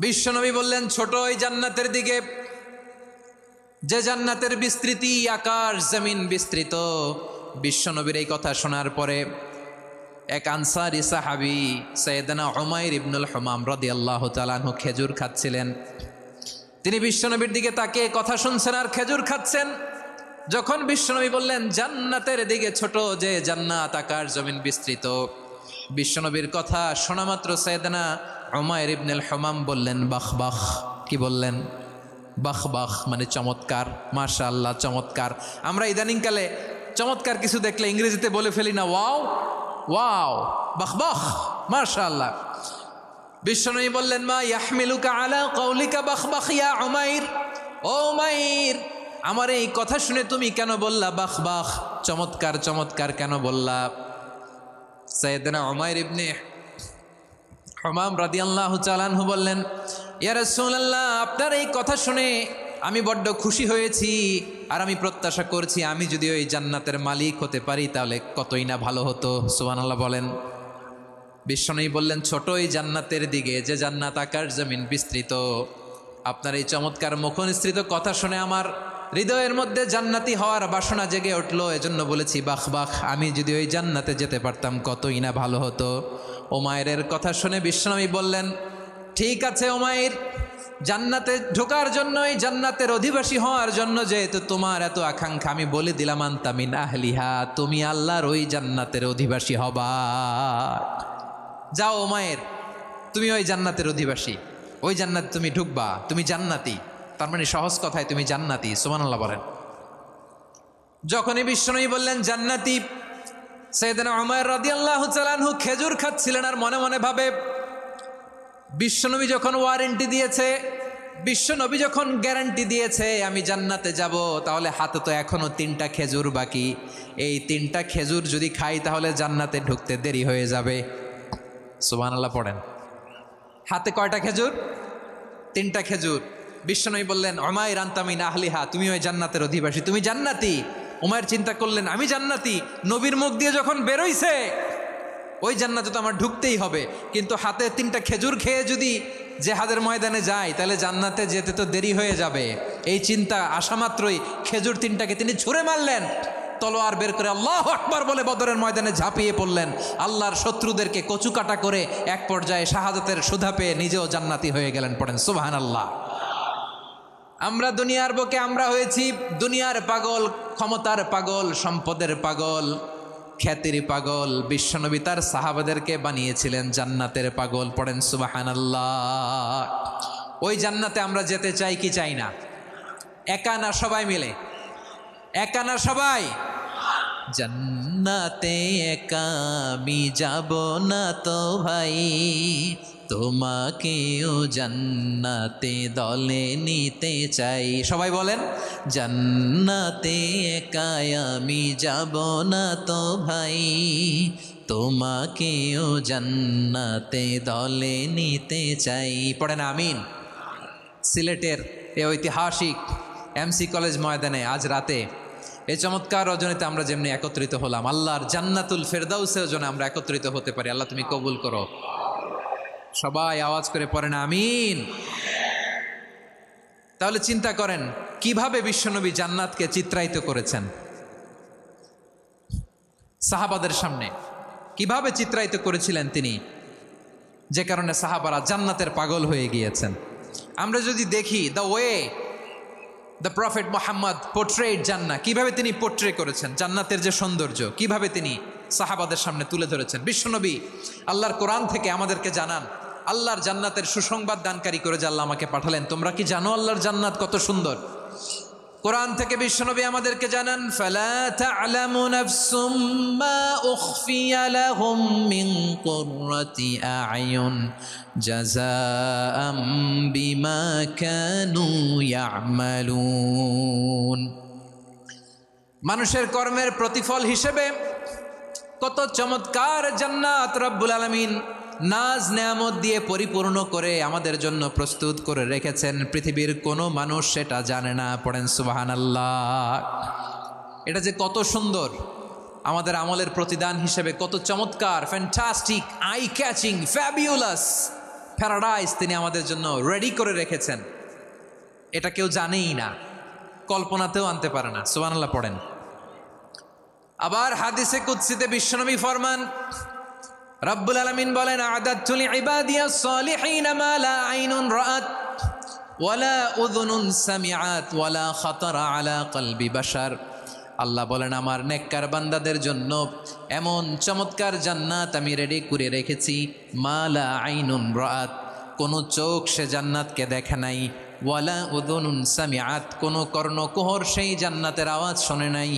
A: বিশ্বনবী বললেন ছোট ওই জান্নাতের দিকে, যে জান্নাতের বিস্তৃতি আকাশ জমিন বিস্তৃত। বিশ্বনবীর এই কথা শোনার পরে এক আনসারী সাহাবী সাইয়েদনা উমাইর ইবনুল হুমাম রাদিয়াল্লাহু তাআলা আনহু খেজুর খাচ্ছিলেন। তিনি বিশ্বনবীর দিকে তাকিয়ে কথা শুনছেন আর খেজুর খাচ্ছেন। যখন বিশ্বনবী বললেন জান্নাতের দিকে ছোট, যে জান্নাত আকাশ জমিন বিস্তৃত, বিশ্বনবীর কথা শোনা মাত্র সাইয়েদনা উমাইর ইবনুল হুমাম বললেন বাখ বাখ। কি বললেন? বাখ বাখ মানে চমৎকার, মাশাআল্লাহ চমৎকার। আমরা ইদানিংকালে চমৎকার কিছু দেখলে ইংরেজিতে বলে ফেলি না ওয়াও ওয়াও, বাখ বাখ, মাশাআল্লাহ। বিশ্বনবী বললেন মা ইয়াহমিলুকা আলা কওলিকা বাখ বাখ ইয়া উমাইর। ও উমাইর, আমার এই কথা শুনে তুমি কেন বললা বাখ বাখ, চমৎকার চমৎকার কেন বললা? সাইয়েদনা উমাইর ইবনে হুমাম রাদিয়াল্লাহু তাআলা আনহু বললেন ইয়া রাসূলুল্লাহ, আপনার এই কথা শুনে আমি বড্ড খুশি হয়েছি, আর আমি প্রত্যাশা করছি আমি যদি ওই জান্নাতের মালিক হতে পারি তাহলে কতই না ভালো হতো। সুবহানাল্লাহ বলেন। বিশ্বনবী বললেন ছোট ওই জান্নাতের দিকে, যে জান্নাত আকাশ জমিন বিস্তৃত। আপনার এই চমৎকার মুখনিসৃত কথা শুনে আমার হৃদয়ের মধ্যে জান্নাতি হওয়ার বাসনা জেগে উঠলো, এজন্য বলেছি বাখ বাখ, আমি যদি ওই জান্নাতে যেতে পারতাম কতই না ভালো হতো। উমাইরের কথা শুনে বিশ্বনবী বললেন ঠিক আছে উমাইর, জান্নাতে ঢোকার জন্য, এই জান্নাতের অধিবাসী হওয়ার জন্য যেহেতু তোমার এত আকাঙ্ক্ষা, আমি বলে দিলাম আনতা মিন আহলিহা, তুমি আল্লাহর ওই জান্নাতের অধিবাসী হবা। যাও উমাইর, তুমি ওই জান্নাতের অধিবাসী, ওই জান্নাতে তুমি ঢুকবা, তুমি জান্নাতি। তার মানে সহজ কথায় তুমি জান্নাতি। সুবহানাল্লাহ বলেন। যখনই বিশ্বনবী বললেন জান্নাতি, সাইয়েদনা উমাইর রাদিয়াল্লাহু তাআলা আনহু খেজুর খাচ্ছিলেন আর মনে মনে ভাবে বিশ্বনবী যখন ওয়ারেন্টি দিয়েছে, বিশ্বনবী যখন গ্যারান্টি দিয়েছে আমি জান্নাতে যাব, তাহলে হাতে তো এখনো 3টা খেজুর বাকি। এই 3টা খেজুর যদি খাই তাহলে জান্নাতে ঢুকতে দেরি হয়ে যাবে। সুবহানাল্লাহ পড়েন। হাতে কয়টা খেজুর? 3টা খেজুর। বিশ্বনবী বললেন উমাইর আনতা মিন আহলিহা, তুমি ওই জান্নাতের অধিবাসী, তুমি জান্নাতি। উমাইর চিন্তা করলেন আমি জান্নাতি, নবীর মুখ দিয়ে যখন বেরোইছে ওই জান্নাতে তো আমার ঢুকতেই হবে, কিন্তু হাতে 3টা খেজুর খেয়ে যদি জেহাদের ময়দানে যাই তাহলে জান্নাতে যেতে তো দেরি হয়ে যাবে। এই চিন্তা আসা মাত্রই খেজুর 3টাকে তিনি ছুঁড়ে মারলেন, তলোয়ার বের করে আল্লাহু আকবার বলে বদরের ময়দানে ঝাঁপিয়ে পড়লেন। আল্লাহর শত্রুদেরকে কচুকাটা করে এক পর্যায়ে শাহাদাতের সুধা পেয়ে নিজেও জান্নাতি হয়ে গেলেন। পড়েন সুবহানাল্লাহ। আমরা দুনিয়ার বুকে আমরা হয়েছি দুনিয়ার পাগল, ক্ষমতার পাগল, সম্পদের পাগল, খ্যাতির পাগল। বিশ্বনবী তার সাহাবাদেরকে বানিয়েছিলেন জান্নাতের পাগল। পড়েন সুবহানাল্লাহ। ওই জান্নাতে আমরা যেতে চাই কি চাই না? একা না সবাই মিলে? একা না সবাই? জান্নাতে একা আমি যাব না তো ভাই, তোমাকেও জান্নাতে দলে নিতে চাই। সবাই বলেন, জান্নাতে একাই আমি যাব না তো ভাই, তোমাকেও জান্নাতে দলে নিতে চাই। পড়েন আমিন। সিলেটের এ ঐতিহাসিক এমসি কলেজ ময়দানে আজ রাতে এই চমৎকার রজনীতে আমরা যেমনি একত্রিত হলাম, আল্লাহর জান্নাতুল ফেরদাউসের জন্য আমরা একত্রিত হতে পারি। আল্লাহ তুমি কবুল করো। সবাই আওয়াজ করে পড়েন আমিন। তাহলে চিন্তা করেন কিভাবে বিশ্বনবী জান্নাতকে চিত্রায়িত করেছেন সাহাবাদের সামনে, কিভাবে চিত্রায়িত করেছিলেন তিনি, যে কারণে সাহাবারা জান্নাতের পাগল হয়ে গিয়েছেন। আমরা যদি দেখি the way the prophet Mohammad portrait জান্নাত, কিভাবে তিনি পোর্ট্রে করেছেন জান্নাতের যে সৌন্দর্য, কিভাবে তিনি সাহাবাদের সামনে তুলে ধরেছেন। বিশ্বনবী আল্লাহর কোরআন থেকে আমাদেরকে জানান আল্লাহর জান্নাতের সুসংবাদ দানকারী করে যে আল্লাহ আমাকে পাঠালেন। তোমরা কি জানো আল্লাহর জান্নাত কত সুন্দর? কোরআন থেকে বিশ্বনবী আমাদেরকে জানান, ফালা তা'লামু নাফসুম মা উখফিয়া লাহুম মিন কুররাতি আ'য়ুন জাযাআম বিমা কানু ইয়া'মালুন। মানুষের কর্মের প্রতিফল হিসেবে কত চমৎকার জান্নাত রব্বুল আলামিন নাজ নেয়ামত দিয়ে পরিপূর্ণ করে আমাদের জন্য প্রস্তুত করে রেখেছেন। পৃথিবীর কোনো মানুষ সেটা জানে না। পড়েন সুবহানাল্লাহ। এটা যে কত সুন্দর, আমাদের আমলের প্রতিদান হিসেবে কত চমৎকার, fantastic, eye catching, fabulous paradise তিনি আমাদের জন্য রেডি করে রেখেছেন। এটা কেউ জানেই না, কল্পনাতেও আনতে পারে না। সুবহানাল্লাহ পড়েন। আবার হাদিসে কুদসিতে বিশ্বনবী ফরমান, রব্বুল আলামিন বলেন, আ'দাদতু লিইবাদিয়াস সালিহিনা মা লা আইনুন রাআত ওয়ালা উযুনুন সামিআত ওয়ালা খাতারা আলা কলবি বাশার। আল্লাহ বলেন, আমার নেককার বান্দাদের জন্য এমন চমৎকার জান্নাত আমি রেডি করে রেখেছি, মা লা আইনুন রাআত, কোনো চোখ সে জান্নাতকে দেখে নাই, ওয়ালা উযুনুন সামিআত, কোনো কর্ণকুহর সেই জান্নাতের আওয়াজ শোনে নাই,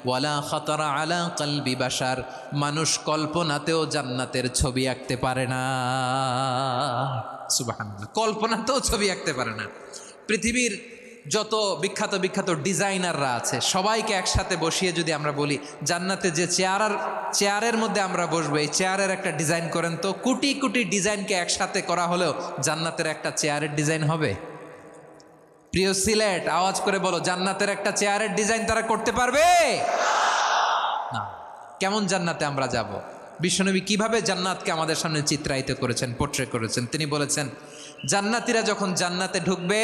A: ওয়ালা খাতারা আলা কলবি বাশার, মানুষ কল্পনাতেও জান্নাতের ছবি আঁকতে পারে না। সুবহানাল্লাহ, কল্পনাতেও ছবি আঁকতে পারে না। পৃথিবীর যত বিখ্যাত বিখ্যাত ডিজাইনাররা আছে সবাইকে একসাথে বসিয়ে যদি আমরা বলি জান্নাতে যে চেয়ারের মধ্যে আমরা বসবো, এই চেয়ারের একটা ডিজাইন করেন তো, কোটি কোটি ডিজাইনকে একসাথে করা হলেও জান্নাতের একটা চেয়ারের ডিজাইন হবে? প্রিয় সিলেট, আওয়াজ করে বলো, জান্নাতের একটা চেয়ারের ডিজাইন তারা করতে পারবে না। কেমন জান্নাতে আমরা যাব? বিশ্বনবী কিভাবে জান্নাতকে আমাদের সামনে চিত্রায়িত করেছেন, পোর্ট্রে করেছেন। তিনি বলেছেন, জান্নাতীরা যখন জান্নাতে ঢুকবে,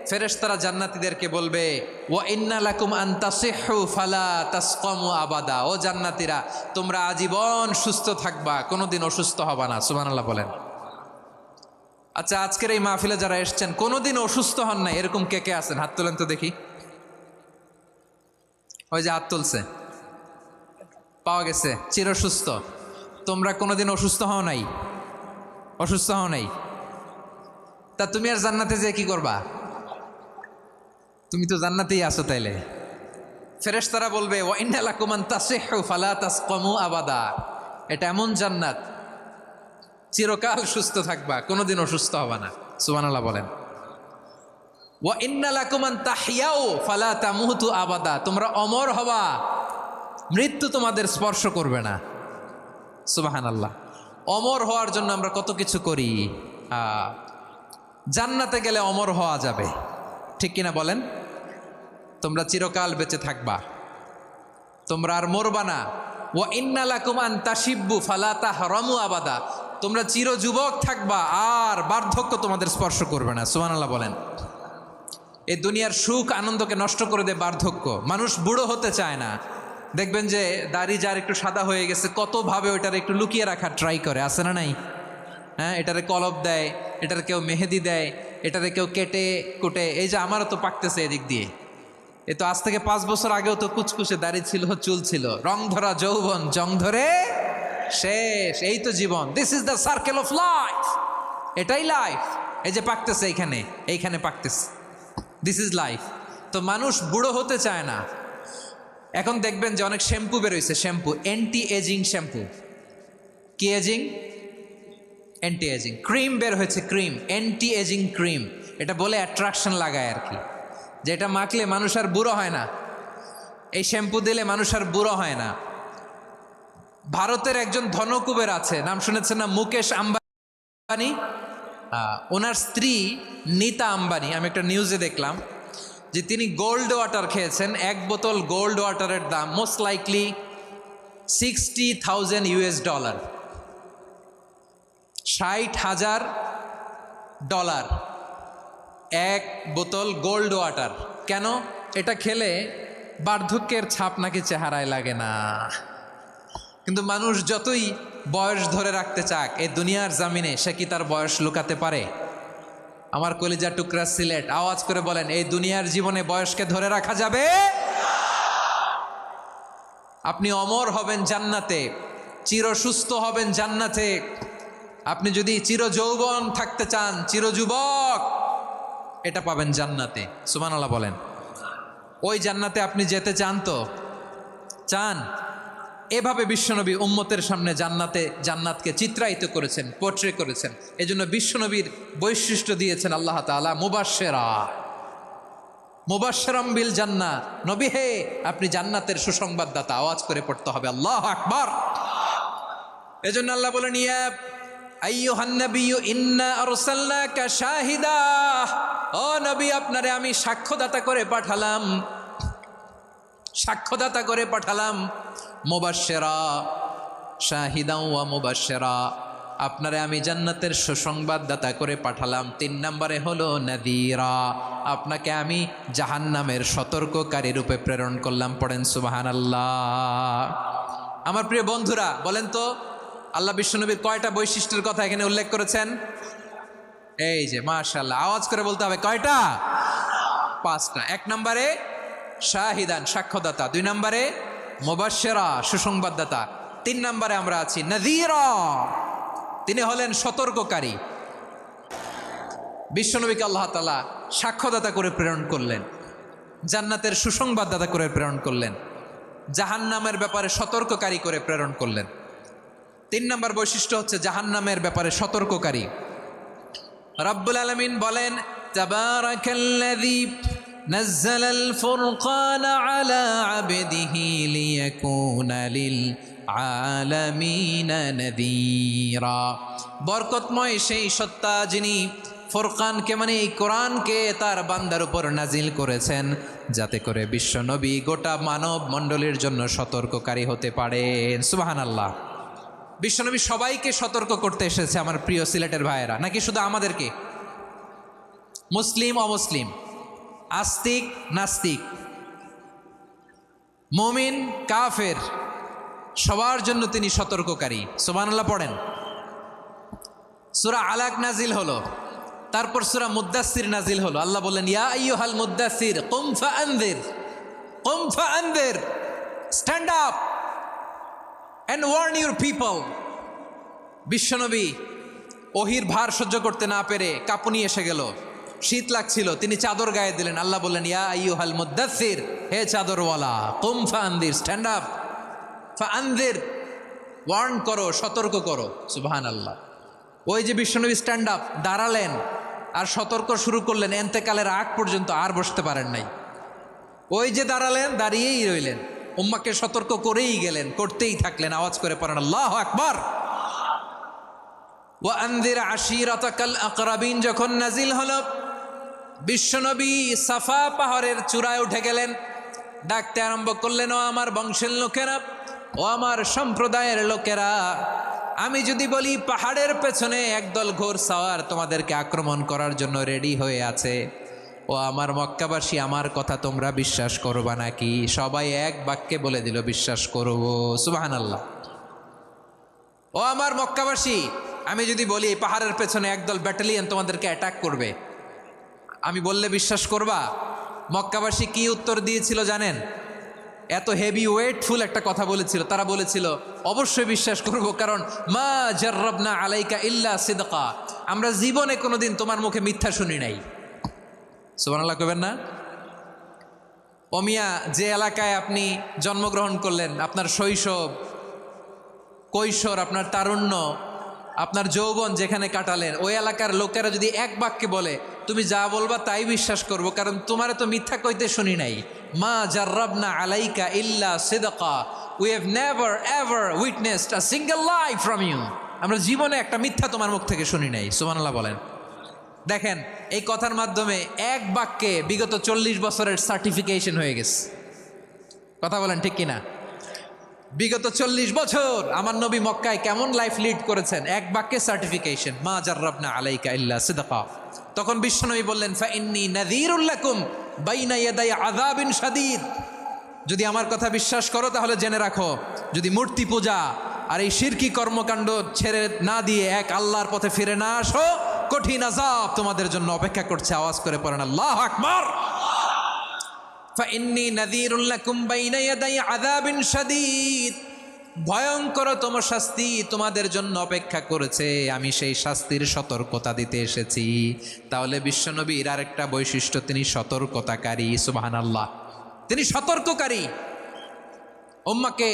A: ফেরেশতারা জান্নাতীদেরকে বলবে, ওয়া ইন্না লাকুম আন তাসিহু ফালা তাসকামু আবাদা। ও জান্নাতীরা, তোমরা আজীবন সুস্থ থাকবা, কোনোদিন অসুস্থ হবা না। সুবহানাল্লাহ বলেন। আচ্ছা, আজকের এই মাহফিলে যারা এসছেন কোনোদিন অসুস্থ হন নাই, এরকম কে কে আছেন? হাত তোলেন তো দেখি। ওই যে হাত তুলছে, পাওয়া গেছে, চিরসুস্থ। তোমরা কোনোদিন অসুস্থ হও নাই? অসুস্থ হও নাই? তা তুমি আর জান্নাতে যে কি করবা? তুমি তো জান্নাতেই আছো। তাইলে ফেরেশতারা বলবে, ওয়া ইন্না লাকুম আন তাসিহু ফালা তাসকামু আবাদা। এটা এমন জান্নাত, চিরকাল সুস্থ থাকবা, কোনোদিন অসুস্থ হবা না। সুবহানাল্লাহ বলেন। ওয়া ইন্না লাকুম আন তাহইয়াউ ফালা তামুতু আবাদা। তোমরা অমর হবা, মৃত্যু তোমাদের স্পর্শ করবে না। সুবহানাল্লাহ। অমর হওয়ার জন্য আমরা কত কিছু করি। জান্নাতে গেলে অমর হওয়া যাবে, ঠিক কিনা বলেন? তোমরা চিরকাল বেঁচে থাকবা, তোমরা আর মরবা না। ওয়া ইন্না লাকুম আন তাশিব্বু ফালা তাহরামু আবাদা। তোমরা চির যুবক থাকবা, আর বার্ধক্য তোমাদের স্পর্শ করবে না। সুবহানাল্লাহ বলেন। এই দুনিয়ার সুখ আনন্দকে নষ্ট করে দেয় বার্ধক্য। মানুষ বুড়ো হতে চায় না। দেখবেন যে দাড়ি যার একটু সাদা হয়ে গেছে, কতভাবে ওইটার একটু লুকিয়ে রাখার ট্রাই করে, আছে না নাই? হ্যাঁ, এটারে কলপ দেয়, এটার কেউ মেহেদি দেয়, এটারে কেউ কেটে কুটে। এই যে আমারও তো পাকতেছে এদিক দিয়ে, এ তো আজ থেকে 5 বছর আগেও তো কুচকুচে দাড়ি ছিল, চুল ছিল, রং ধরা যৌবন, জং ধরে শেষ। এই তো জীবন। This is the circle of life. এটাই লাইফ। এই যে পাকতেছে এইখানে পাকতেছে, দিস ইজ লাইফ। তো মানুষ বুড়ো হতে চায় না। এখন দেখবেন যে অনেক শ্যাম্পু বেরোইছে, শ্যাম্পু, অ্যান্টি এজিং শ্যাম্পু। কি এজিং? অ্যান্টি এজিং ক্রিম বের হয়েছে, ক্রিম অ্যান্টি এজিং ক্রিম। এটা বলে অ্যাট্রাকশন লাগায় আর কি, যে এটা মাখলে মানুষ আর বুড়ো হয় না, এই শ্যাম্পু দিলে মানুষ আর বুড়ো হয় না। ভারতের একজন ধনকুবের আছে, নাম শুনেছেন না? মুকেশ আম্বানি। ওনার স্ত্রী নীতা আম্বানি, আমি একটা নিউজে দেখলাম যে তিনি গোল্ড ওয়াটার খেয়েছেন। এক বোতল গোল্ড ওয়াটারের দাম মোস্ট লাইকলি $60,000, $60,000 এক বোতল গোল্ড ওয়াটার। কেন? এটা খেলে বার্ধক্যের ছাপ নাকি চেহারায় লাগে না। কিন্তু মানুষ যতই বয়স ধরে রাখতে চাক এই দুনিয়ার জামিনে, সে কি তার বয়স লুকাতে পারে? আমার কলিজা টুকরা সিলেট, আওয়াজ করে বলেন, এই দুনিয়ার জীবনে বয়সকে ধরে রাখা যাবে? আপনি অমর হবেন জান্নাতে, চির সুস্থ হবেন জান্নাতে। আপনি যদি চির যৌবন থাকতে চান, চির যুবক, এটা পাবেন জান্নাতে। সুবহানাল্লাহ বলেন। ওই জান্নাতে আপনি যেতে চান তো? চান? এভাবে বিশ্বনবী উম্মতের সামনে জান্নাতকে চিত্রায়িত করেছেন, পোর্ট্রে করেছেন। এজন্য বিশ্বনবীর বৈশিষ্ট্য দিয়েছেন আল্লাহ তাআলা মুবাশশিরাম বিল জান্নাহ। নবী হে, আপনি জান্নাতের সুসংবাদদাতা। আওয়াজ করে পড়তে হবে আল্লাহু আকবার। এজন্য আল্লাহ বলেন, ইয়া আইয়ুহান নাবিয়্যু ইন্না আরসালনাকা শাহিদা। ও নবী, আপনারে আমি সাক্ষ্যদাতা করে পাঠালাম, সাক্ষ্যদাতা করে পাঠালাম। মুবাশশিরা, শাহিদা ওয়া মুবাশশিরা, আপনারে আমি জান্নাতের সুসংবাদদাতা করে পাঠালাম। 3 নম্বরে হলো নাযীরা, আপনাকে আমি জাহান্নামের সতর্ককারী রূপে প্রেরণ করলাম। পড়েন সুবহানাল্লাহ। আমার প্রিয় বন্ধুরা, বলেন তো আল্লাহ বিশ্বনবীর কয়টা বৈশিষ্ট্যের কথা এখানে উল্লেখ করেছেন? এই যে মাশাআল্লাহ, আওয়াজ করে বলতে হবে, কয়টা? 5টা। 1 নম্বরে শাহিদান, সাক্ষ্যদাতা। 2 নম্বরে মুবাশশিরা, সুসংবাদদাতা। 3 নম্বরে আমরা আছি নাযীরা, তিনি হলেন সতর্ককারী। বিশ্বনবীকে আল্লাহ তাআলা সাক্ষ্যদাতা করে প্রেরণ করলেন, জান্নাতের সুসংবাদদাতা করে প্রেরণ করলেন, জাহান্নামের ব্যাপারে সতর্ককারী করে প্রেরণ করলেন। 3 নম্বর বৈশিষ্ট্য হচ্ছে জাহান্নামের ব্যাপারে সতর্ককারী। রব্বুল আলামিন বলেন, তাবারাকাল্লাযী নাজ্জালাল ফুরকানা আলা আবদিহি লিয়াকুনা লিল আলামিনা নাযীরা। বরকতময় সেই সত্তা যিনি ফুরকানকে, মানে এই কোরআনকে তার বান্দার উপর নাজিল করেছেন, যাতে করে বিশ্বনবী গোটা মানব মণ্ডলীর জন্য সতর্ককারী হতে পারেন। সুবহানাল্লাহ। বিশ্বনবী সবাইকে সতর্ক করতে এসেছে, আমার প্রিয় সিলেটের ভাইয়েরা, নাকি শুধু আমাদেরকে? মুসলিম অমুসলিম, আস্তিক নাস্তিক, মুমিন কাফের, সবার জন্য তিনি সতর্ককারী। সুবহানাল্লাহ পড়েন। সূরা আলাক নাজিল হলো, তারপর সূরা মুদ্দাসসির নাজিল হলো। আল্লাহ বললেন, ইয়া আইয়ুহাল মুদ্দাসসির কুম ফাআনযির, কুম ফাআনযির, stand up and warn your people. বিশ্বনবী ওহির ভার সহ্য করতে না পেরে কাঁপুনি এসে গেল, শীত লাগছিল, তিনি চাদর গায়ে দিলেন। আল্লাহ বললেন, ইয়া আইয়ুহাল মুদ্দাসসির, হে চাদরওয়ালা, কুম ফাআনযির, স্ট্যান্ড আপ, ফাআনযির, ওয়ার্ন করো, সতর্ক করো। সুবহানাল্লাহ। ওই যে বিশ্বনবী স্ট্যান্ড আপ, দাঁড়ালেন আর সতর্ক শুরু করলেন, এন্তেকালের আগ পর্যন্ত আর বসতে পারেন নাই। ওই যে দাঁড়ালেন, দাঁড়িয়েই রইলেন, উম্মাকে সতর্ক করেই গেলেন, করতেই থাকলেন। আওয়াজ করে পড়েন আল্লাহু আকবার। ওয়া আনযির আশীরাতাকাল আকরাবিন যখন নাজিল হলো, বিশ্বনবী সাফা পাহাড়ের চূড়ায় উঠে গেলেন, ডাকতে আরম্ভ করলেন, ও আমার বংশের লোকেরা, ও আমার সম্প্রদায়ের লোকেরা, আমি যদি বলি পাহাড়ের পেছনে একদল ঘোড়সাওয়ার তোমাদেরকে আক্রমণ করার জন্য রেডি হয়ে আছে, ও আমার মক্কাবাসী, আমার কথা তোমরা বিশ্বাস করবা নাকি? সবাই এক বাক্যে বলে দিল, বিশ্বাস করব। সুবহানাল্লাহ। ও আমার মক্কাবাসী, আমি যদি বলি পাহাড়ের পেছনে একদল ব্যাটালিয়ন তোমাদেরকে অ্যাটাক করবে, আমি বললে বিশ্বাস করবা? মক্কাবাসী কি উত্তর দিয়েছিল জানেন? এত হেভি ওয়েটফুল একটা কথা বলেছিল। তারা বলেছিল, অবশ্যই বিশ্বাস করব, কারণ মা জাররাবনা আলাইকা ইল্লা সিদকা, আমরা জীবনে কোনোদিন তোমার মুখে মিথ্যা শুনি নাই। সুবহানাল্লাহ কইবেন না? ওমিয়া, যে এলাকায় আপনি জন্মগ্রহণ করলেন, আপনার শৈশব, কৈশোর, আপনার তারুণ্য, আপনার যৌবন যেখানে কাটালেন ওই এলাকার লোকেরা যদি এক বাক্যে বলে তুমি যা বলবা তাই বিশ্বাস করব, কারণ তোমারে তো মিথ্যা কইতে শুনি নাই। মা জাররাবনা আলাইকা ইল্লা সিদকা, we have never ever witnessed a single lie from you. আমরা জীবনে একটা মিথ্যা তোমার মুখ থেকে শুনি নাই। সুবহানাল্লাহ বলেন। দেখেন এই কথার মাধ্যমে এক বাক্যে বিগত 40 বছরের সার্টিফিকেশন হয়ে গেছে। কথা বলেন ঠিক কিনা? বিগত 40 বছর আমার নবী মক্কায় কেমন লাইফ লিড করেছেন, এক বাক্যে সার্টিফিকেশন, মা জাররাবনা আলাইকা ইল্লা সিদকা। তখন বিশ্বনবী বললেন ফাইন্নী নাযীরুল লাকুম বাইনা ইয়াদাই আযাবিন শাদীদ। যদি আমার কথা বিশ্বাস করো তাহলে জেনে রাখো, যদি মূর্তি পূজা আর এই শিরকি কর্মকাণ্ড ছেড়ে না দিয়ে এক আল্লাহর পথে ফিরে না আসো, কঠিন আযাব তোমাদের জন্য অপেক্ষা করছে। আওয়াজ করে পড়েন আল্লাহু আকবার। ফাইন্নী নাযীরুল লাকুম বাইনা ইয়াদাই আযাবিন শাদীদ, ভয়ঙ্করতম শাস্তি তোমাদের জন্য অপেক্ষা করেছে, আমি সেই শাস্তির সতর্কতা দিতে এসেছি। তাহলে বিশ্বনবীর আরেকটা বৈশিষ্ট্য, তিনি সতর্কতাকারী। সুবহানাল্লাহ, তিনি সতর্ককারী। উম্মাকে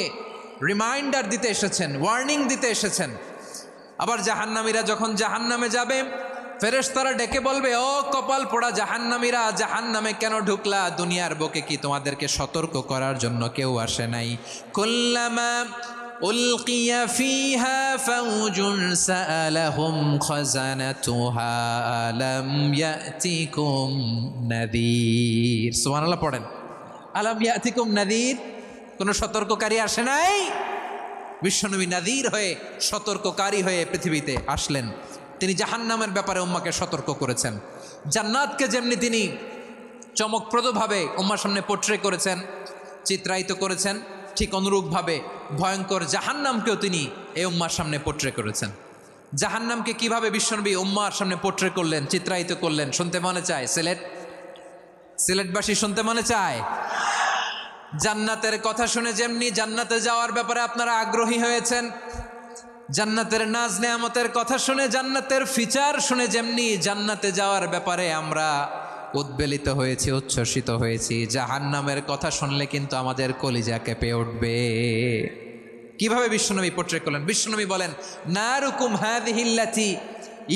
A: রিমাইন্ডার দিতে এসেছেন, ওয়ার্নিং দিতে এসেছেন। আবার জাহান্নামীরা যখন জাহান্নামে যাবে, ফেরেশতারা ডেকে বলবে, ও কপাল পোড়া জাহান্নামীরা, জাহান্নামে কেন ঢুকলা? দুনিয়ার বুকে কি তোমাদেরকে সতর্ক করার জন্য কেউ আসে নাই? কুল্লামা উলকিয়া ফিহা ফাউজুন সাআলাহুম খাজানাতুহা আলাম ইয়াতিকুম নাযীর। সুবহানাল্লাহ পড়েন। আলাম ইয়াতিকুম নাযীর, কোন সতর্ককারী আসে নাই? বিশ্বনবী নাযীর হয়ে, সতর্ককারী হয়ে পৃথিবীতে আসলেন। তিনি জাহান্নামের ব্যাপারে উম্মাকে সতর্ক করেছেন। জান্নাতকে যেমনি তিনি চমকপ্রদভাবে উম্মার সামনে পোট্রে করেছেন, চিত্রায়িত করেছেন, ঠিক অনুরূপভাবে ভয়ঙ্কর জাহান্নামকেও তিনি এই উম্মার সামনে পোট্রে করেছেন। জাহান্নামকে কিভাবে বিশ্বনবী উম্মার সামনে পোট্রে করলেন, চিত্রায়িত করলেন, শুনতে মনে চায়? সিলেটবাসী শুনতে মনে চায়? জান্নাতের কথা শুনে যেমনি জান্নাতে যাওয়ার ব্যাপারে আপনারা আগ্রহী হয়েছেন, জান্নাতের নাজ নেয়ামতের কথা শুনে, জান্নাতের ফিচার শুনে যেমনি জান্নাতে যাওয়ার ব্যাপারে আমরা উদ্বেলিত হয়েছি, উচ্ছ্বসিত হয়েছি, জাহান্নামের কথা শুনলে কিন্তু আমাদের কলিজা কেঁপে উঠবে। কিভাবে বিশ্বনবী পোট্রে করলেন? বিশ্বনবী বলেন, নারুকুম হাযিহিল্লাতী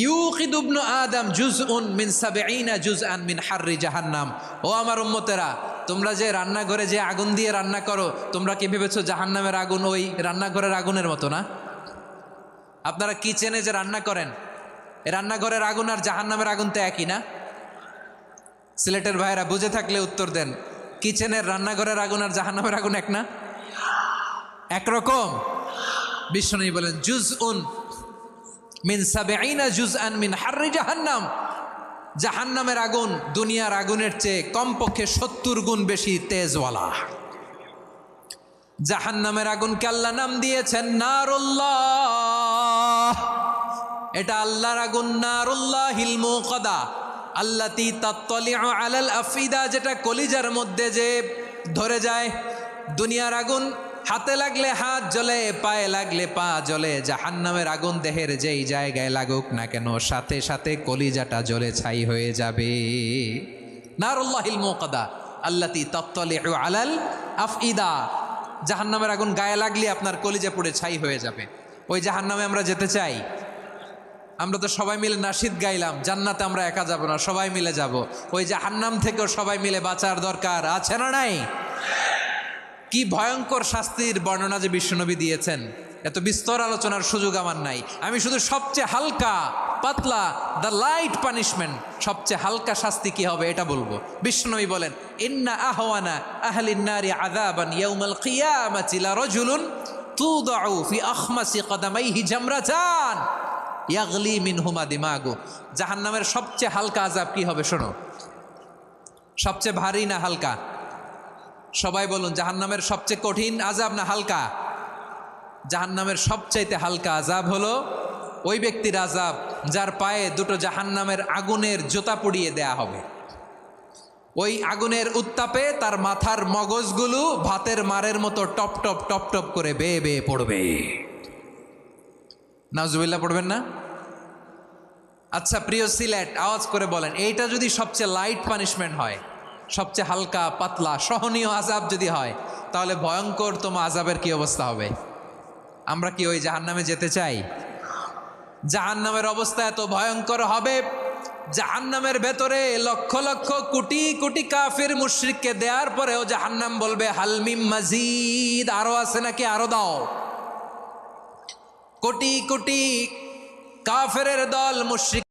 A: ইউকিদু ইবনু আদম জুজউন মিন ৭০ জুজআন মিন হাররি জাহান্নাম। ও আমার উম্মতেরা, তোমরা যে রান্নাঘরে যে আগুন দিয়ে রান্না করো, তোমরা কি ভেবেছো জাহান্নামের আগুন ওই রান্নাঘরের আগুনের মতো না? আপনারা কিচেনে যে রান্না করেন, এই রান্নাঘরের আগুন আর জাহান্নামের আগুন তো একই না? সিলেটের ভাইয়েরা বুঝে থাকলে উত্তর দেন, কিচেনের রান্নাঘরের আগুন আর জাহান্নামের আগুন এক না? একরকম? বিশ্বনবী বলেন, জুজউন মিন ৭০ জুজআন মিন হাররি জাহান্নাম। জাহান্নামের আগুন দুনিয়ার আগুনের চেয়ে কমপক্ষে ৭০ গুণ বেশি তেজওয়ালা। জাহান্নামের আগুনকে আল্লাহ নাম দিয়েছেন নারুল্লাহ। এটা আল্লাহর আগুন, নারুল্লাহিল মুকাদা আল্লাতী তাত্তালিউ আলাল আফিদা, যেটা কলিজার মধ্যে যে ধরে যায়। দুনিয়ার আগুন হাতে লাগলে হাত জ্বলে, পায়ে লাগলে পা জ্বলে। জাহান্নামের আগুন দেহের যেই জায়গায় লাগুক না কেন, সাথে সাথে কলিজাটা জ্বলে ছাই হয়ে যাবে। নারুল্লাহিল মুকাদা আল্লাতী তাত্তালিউ আলাল আফইদা, জাহান্নামের আগুন গায়ে লাগলে আপনার কলিজা পুড়ে ছাই হয়ে যাবে। ওই জাহান্নামে আমরা যেতে চাই? আমরা তো সবাই মিলে নাশিদ গাইলাম, জান্নাতে আমরা একা যাব না, সবাই মিলে যাব। ওই জাহান্নাম থেকেও সবাই মিলে বাঁচার দরকার আছে না নাই? কি ভয়ঙ্কর শাস্তির বর্ণনা যে বিশ্বনবী দিয়েছেন, এত বিস্তর আলোচনার সুযোগ আমার নাই। আমি শুধু সবচেয়ে হালকা পাতলা, দ্য লাইট পানিশমেন্ট, সবচেয়ে হালকা শাস্তি কি হবে এটা বলবো। বিশ্বনবী বলেন, ইন্না আহওয়ানা আহলিন নারি আযাবান ইয়াউমাল কিয়ামাতি লারাজুলুন তুদাউ ফি আখমাসি কদামাইহি জামরাতান ইয়াগলি মিনহুমা দিমাগু। জাহান্নামের সবচেয়ে হালকা আযাব কি হবে শোনো। সবচেয়ে ভারী না হালকা? সবাই বলুন, জাহান্নামের সবচেয়ে কঠিন আযাব না হালকা? জাহান্নামের সবচাইতে হালকা আযাব হলো ওই ব্যক্তির আযাব যার পায়ে দুটো জাহান্নামের আগুনের জুতা পুড়িয়ে দেয়া হবে। ওই আগুনের উত্তাপে তার মাথার মগজগুলো ভাতের মারের মতো টপ টপ টপ টপ করে বেয়ে বেয়ে পড়বে। নাউজুবিল্লাহ পড়বেন না? আচ্ছা প্রিয় সিলেট, আওয়াজ করে বলেন, এইটা যদি সবচেয়ে লাইট পানিশমেন্ট হয়, সবচেয়ে হালকা পাতলা সহনীয় আযাব যদি হয়, তাহলে ভয়ঙ্করতম আযাবের কি অবস্থা হবে? আমরা কি ওই জাহান্নামে যেতে চাই? জাহান্নামের অবস্থা এত ভয়ঙ্কর হবে, জাহান্নামের ভেতরে লক্ষ লক্ষ কোটি কোটি কাফির মুশরিককে দেওয়ার পরেও জাহান্নাম বলবে হালমিম মাজিদ, আরো আছে নাকি, আরো দাও। কোটি কোটি কাফেরের দল মুশরিক